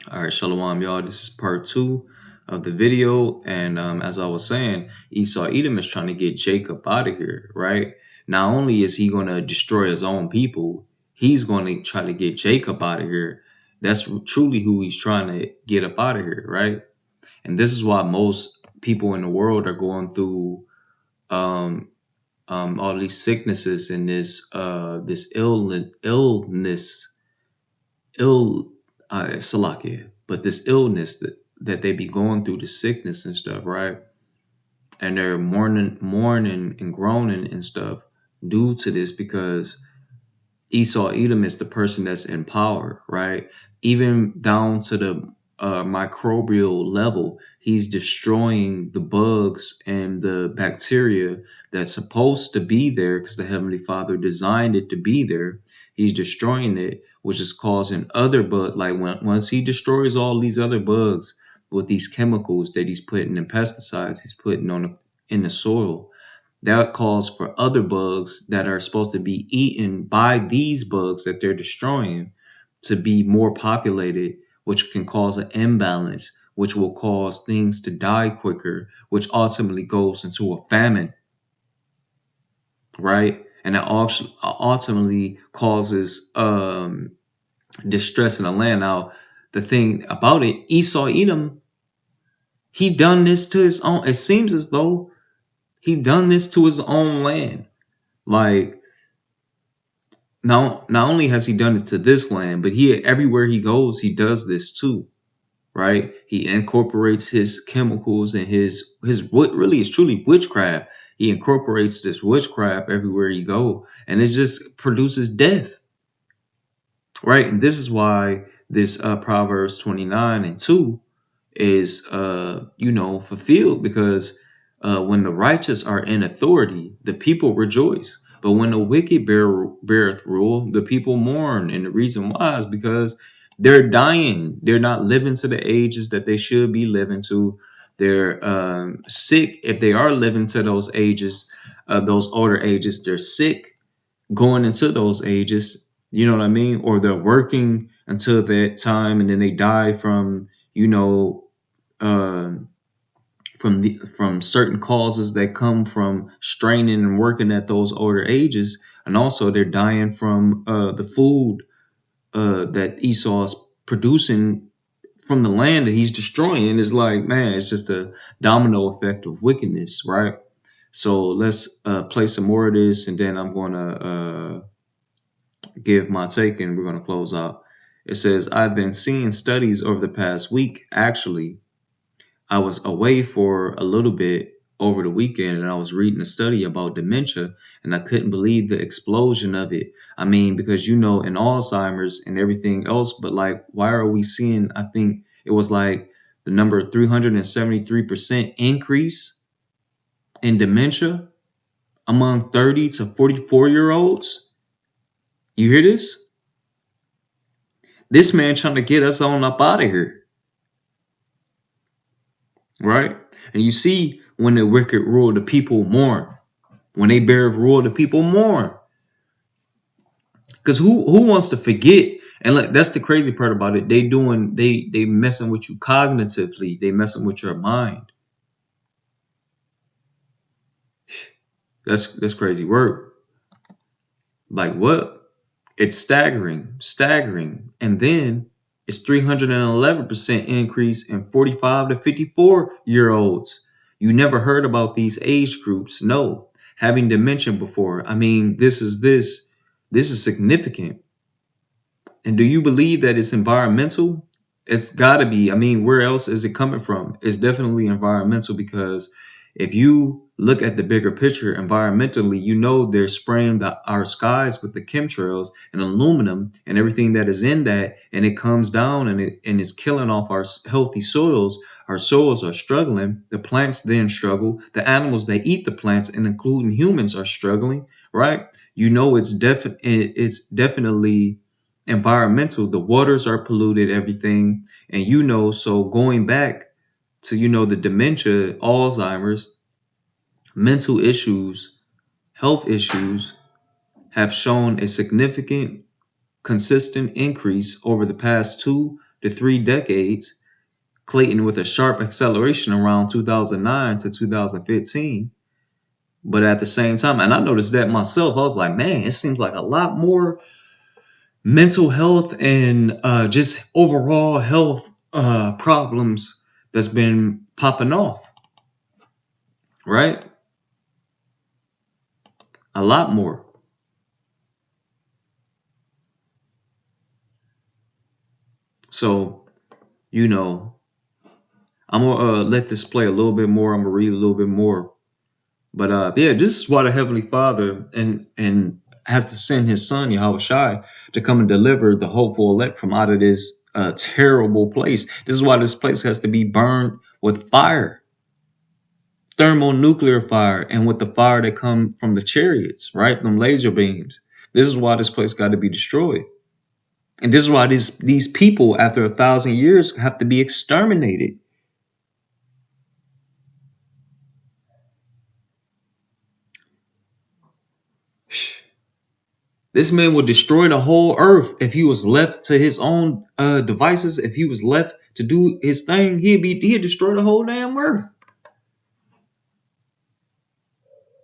All right, shalom, y'all. This is part two of the video, and as I was saying, Esau Edom is trying to get Jacob out of here, right? Not only is he going to destroy his own people, he's going to try to get Jacob out of here. That's truly who he's trying to get up out of here, right? And this is why most people in the world are going through um, all these sicknesses and this illness ill Salakia, but this illness that they be going through, the sickness and stuff, right? And they're mourning and groaning and stuff due to this because Esau Edom is the person that's in power, right? Even down to the microbial level, he's destroying the bugs and the bacteria that's supposed to be there because the Heavenly Father designed it to be there. He's destroying it, which is causing other bugs. Like once he destroys all these other bugs with these chemicals that he's putting in pesticides, he's putting in the soil, that calls for other bugs that are supposed to be eaten by these bugs that they're destroying to be more populated, which can cause an imbalance, which will cause things to die quicker, which ultimately goes into a famine, right? And that ultimately causes distress in the land. Now, the thing about it, Esau Edom, he's done this to his own. It seems as though he done this to his own land. Like, not only has he done it to this land, but he everywhere he goes, he does this too, right? He incorporates his chemicals and his what really is truly witchcraft. He incorporates this witchcraft everywhere he go, and it just produces death, right? And this is why this Proverbs 29:2 is fulfilled, because when the righteous are in authority, the people rejoice. But when the wicked beareth rule, the people mourn. And the reason why is because they're dying. They're not living to the ages that they should be living to. They're sick. If they are living to those ages, those older ages, they're sick going into those ages. You know what I mean? Or they're working until that time and then they die from, uh, from certain causes that come from straining and working at those older ages, and also they're dying from the food that Esau is producing from the land that he's destroying. It's like, man, it's just a domino effect of wickedness, right? So let's play some more of this, and then I'm going to give my take, and we're going to close out. It says, I've been seeing studies over the past week, actually. I was away for a little bit over the weekend and I was reading a study about dementia, and I couldn't believe the explosion of it. I mean, because in Alzheimer's and everything else, but like, why are we seeing, I think it was like the number 373% increase in dementia among 30 to 44-year-olds? You hear this? This man trying to get us on up out of here, right? And you see, when the wicked rule, the people mourn. When they bear rule, the people mourn. Because who wants to forget? And like, that's the crazy part about it. They messing with you cognitively. They messing with your mind. That's crazy work. Like what? It's staggering. And then it's 311% increase in 45 to 54-year-olds. You never heard about these age groups. No, having dementia before. I mean, this is significant. And do you believe that it's environmental? It's got to be. I mean, where else is it coming from? It's definitely environmental, because if you look at the bigger picture environmentally, they're spraying our skies with the chemtrails and aluminum and everything that is in that, and it comes down and it's killing off our healthy soils. Our soils are struggling. The plants then struggle. The animals that eat the plants, and including humans, are struggling. Right? It's definitely environmental. The waters are polluted, everything. And so going back to the dementia, Alzheimer's, mental issues, health issues have shown a significant consistent increase over the past 2 the 3 decades, Clayton with a sharp acceleration around 2009 to 2015. But at the same time, and I noticed that myself, I was like, man, it seems like a lot more mental health and just overall health problems that's been popping off, right? A lot more. So, you know, I'm gonna let this play a little bit more. I'm gonna read a little bit more. But yeah, this is why the Heavenly Father and has to send his son, Yahweh Shai, to come and deliver the hopeful elect from out of this terrible place. This is why this place has to be burned with fire, thermonuclear fire, and with the fire that come from the chariots, right? Them laser beams. This is why this place got to be destroyed. And this is why these people, after 1,000 years, have to be exterminated. This man would destroy the whole earth if he was left to his own devices. If he was left to do his thing, he'd destroy the whole damn earth,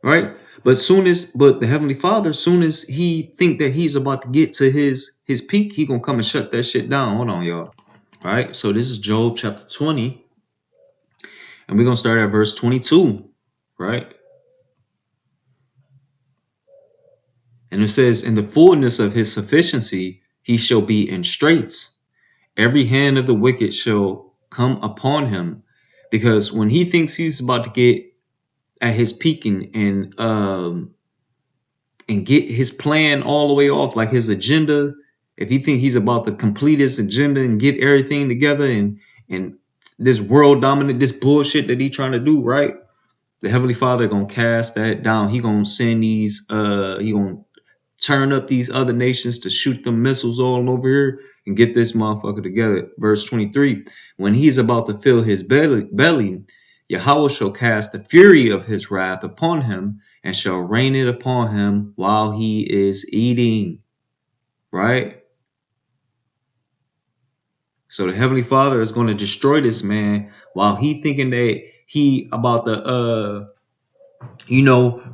right? But the Heavenly Father, soon as he think that he's about to get to his peak, he gonna come and shut that shit down. Hold on, y'all. All right, so this is Job chapter 20, and we're gonna start at verse 22, right? And it says, "In the fullness of his sufficiency, he shall be in straits. Every hand of the wicked shall come upon him." Because when he thinks he's about to get at his peak and get his plan all the way off, like his agenda, if he think he's about to complete his agenda and get everything together and this world dominant, this bullshit that he trying to do, right? The Heavenly Father gonna cast that down. He gonna send these he gonna turn up these other nations to shoot them missiles all over here and get this motherfucker together. Verse 23, when he's about to fill his belly, Yahweh shall cast the fury of his wrath upon him and shall rain it upon him while he is eating. Right? So the Heavenly Father is going to destroy this man while he thinking that he about to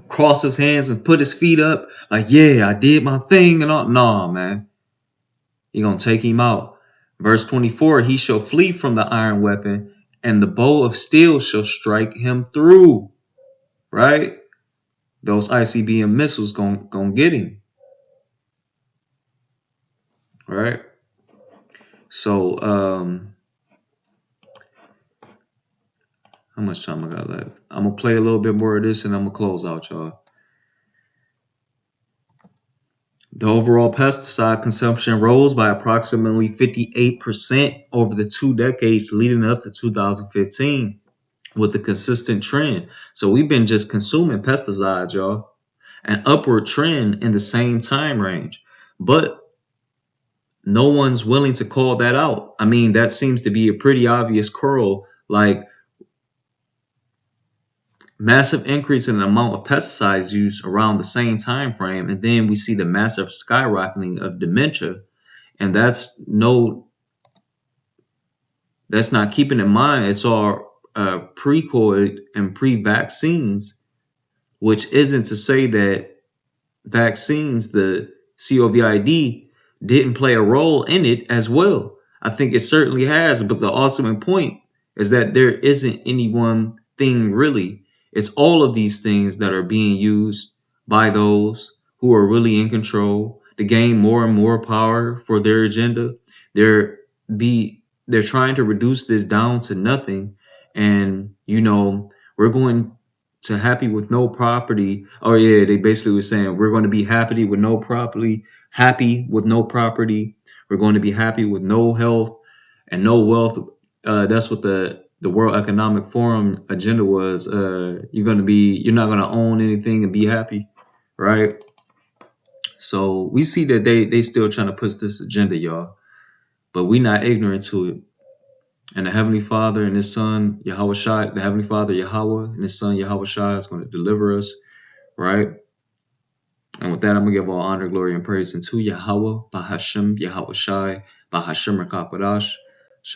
cross his hands and put his feet up like, yeah, I did my thing and all. Nah, man. He gonna take him out. Verse 24, he shall flee from the iron weapon, and the bow of steel shall strike him through. Right? Those ICBM missiles gonna get him. Right? So how much time I got left? I'm gonna play a little bit more of this and I'm gonna close out, y'all. The overall pesticide consumption rose by approximately 58% over the 2 decades leading up to 2015 with a consistent trend. So we've been just consuming pesticides, y'all. An upward trend in the same time range. But no one's willing to call that out. I mean, that seems to be a pretty obvious curl, like massive increase in the amount of pesticides used around the same time frame, and then we see the massive skyrocketing of dementia, and that's not keeping in mind it's all pre-COVID and pre-vaccines, which isn't to say that vaccines, the COVID, didn't play a role in it as well. I think it certainly has, but the ultimate point is that there isn't any one thing really. It's all of these things that are being used by those who are really in control to gain more and more power for their agenda. They're they're trying to reduce this down to nothing. And we're going to happy with no property. Oh yeah, they basically were saying we're going to be happy with no property. We're going to be happy with no health and no wealth. That's what the World Economic Forum agenda was. You're not going to own anything and be happy, right? So we see that they still trying to push this agenda, y'all, but we not ignorant to it. And the Heavenly Father and His Son Yahweh Shai, the Heavenly Father Yahweh and His Son Yahweh Shai is going to deliver us, right? And with that, I'm gonna give all honor, glory, and praise unto Yahweh, Bahashem, Yahweh Shai, Bahashem Rakakwadash.